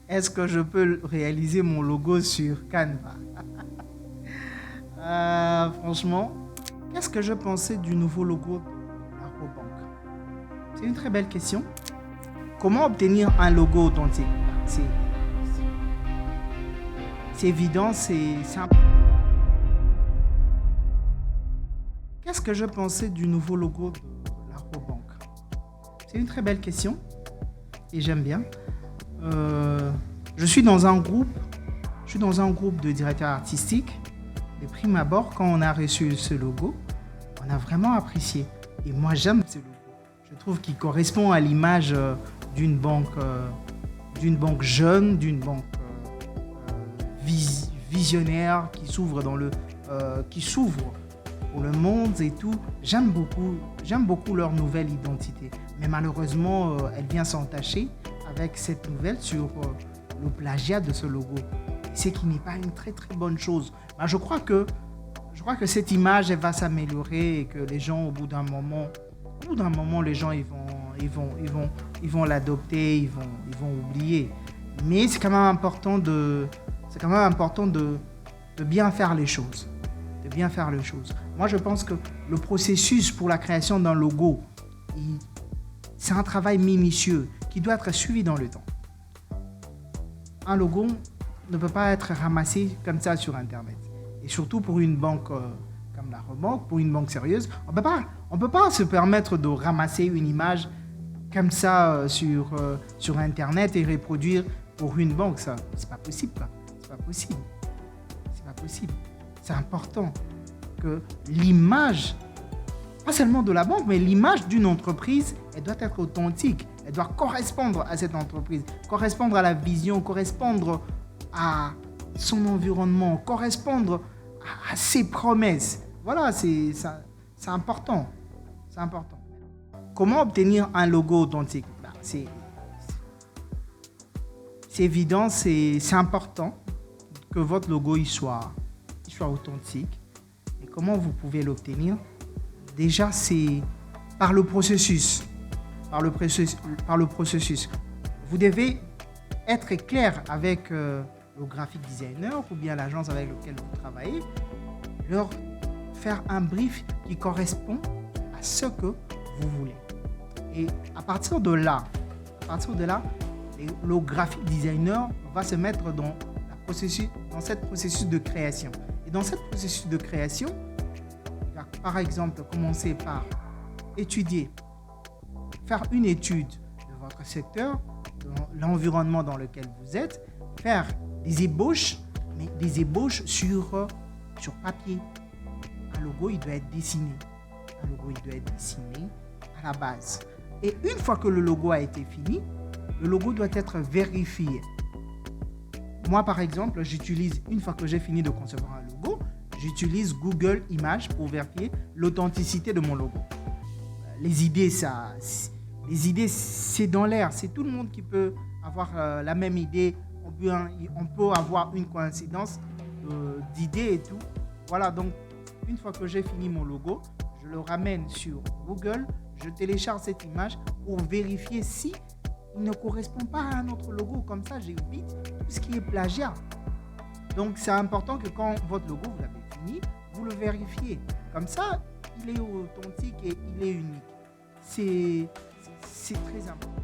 Est-ce que je peux réaliser mon logo sur Canva? Franchement, qu'est-ce que je pensais du nouveau logo de la Rabobank? C'est une très belle question. Comment obtenir un logo authentique? C'est évident, c'est simple. Qu'est-ce que je pensais du nouveau logo de la Rabobank? C'est une très belle question et j'aime bien. Je suis dans un groupe de directeurs artistiques. De prime abord, quand on a reçu ce logo, on a vraiment apprécié. Et moi, j'aime ce logo. Je trouve qu'il correspond à l'image d'une banque jeune, d'une banque visionnaire qui s'ouvre pour le monde et tout. J'aime beaucoup leur nouvelle identité. Mais malheureusement, elle vient s'entacher avec cette nouvelle sur le plagiat de ce logo. C'est qui n'est pas une très très bonne chose. Mais je crois que cette image elle va s'améliorer et que les gens au bout d'un moment les gens ils vont l'adopter, ils vont oublier. Mais c'est quand même important de bien faire les choses. Moi je pense que le processus pour la création d'un logo, c'est un travail minutieux qui doit être suivi dans le temps. Un logo ne peut pas être ramassé comme ça sur Internet. Et surtout pour une banque comme la Rabobank, pour une banque sérieuse, on peut pas se permettre de ramasser une image comme ça sur Internet et reproduire pour une banque. Ça, c'est pas possible. C'est pas possible. C'est important que l'image, pas seulement de la banque, mais l'image d'une entreprise, elle doit être authentique. Elle doit correspondre à cette entreprise, correspondre à la vision, correspondre à son environnement, correspondre à ses promesses. Voilà, c'est important. C'est important. Comment obtenir un logo authentique? C'est évident, c'est important que votre logo il soit authentique. Et comment vous pouvez l'obtenir? Déjà, c'est par le processus. Vous devez être clair avec le graphic designer ou bien l'agence avec laquelle vous travaillez, leur faire un brief qui correspond à ce que vous voulez. Et à partir de là, le graphic designer va se mettre dans cette processus de création. Et dans cette processus de création, il va par exemple commencer par faire une étude de votre secteur, de l'environnement dans lequel vous êtes, faire des ébauches, mais des ébauches sur papier. Un logo, il doit être dessiné. À la base. Et une fois que le logo a été fini, le logo doit être vérifié. Moi, par exemple, une fois que j'ai fini de concevoir un logo, j'utilise Google Images pour vérifier l'authenticité de mon logo. Les idées, c'est dans l'air. C'est tout le monde qui peut avoir la même idée. On peut avoir une coïncidence d'idées et tout. Voilà, donc une fois que j'ai fini mon logo, je le ramène sur Google, je télécharge cette image pour vérifier si il ne correspond pas à un autre logo. Comme ça, j'évite tout ce qui est plagiat. Donc, c'est important que quand votre logo, vous l'avez fini, vous le vérifiez. Comme ça, il est authentique et il est unique. C'est très important.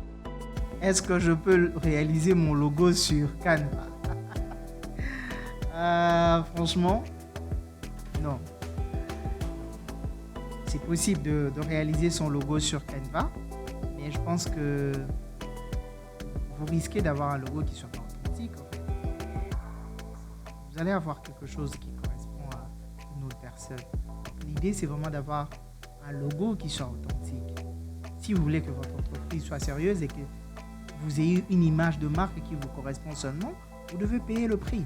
Est-ce que je peux réaliser mon logo sur Canva? Franchement, non. C'est possible de réaliser son logo sur Canva, mais je pense que vous risquez d'avoir un logo qui soit pas authentique. En fait. Vous allez avoir quelque chose qui correspond à une autre personne. L'idée, c'est vraiment d'avoir un logo qui soit authentique. Si vous voulez que votre entreprise soit sérieuse et que vous ayez une image de marque qui vous correspond seulement, vous devez payer le prix.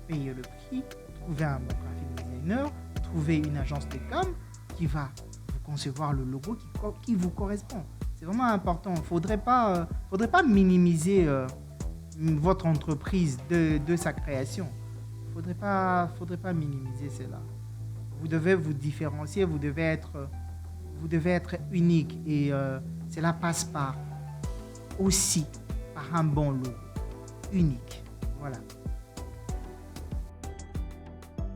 Trouver un bon graphic designer, trouver une agence de com qui va vous concevoir le logo qui vous correspond. C'est vraiment important. Il ne faudrait pas minimiser votre entreprise de sa création. Il ne faudrait pas minimiser cela. Vous devez vous différencier, vous devez être unique et cela passe aussi par un bon logo. unique. Voilà.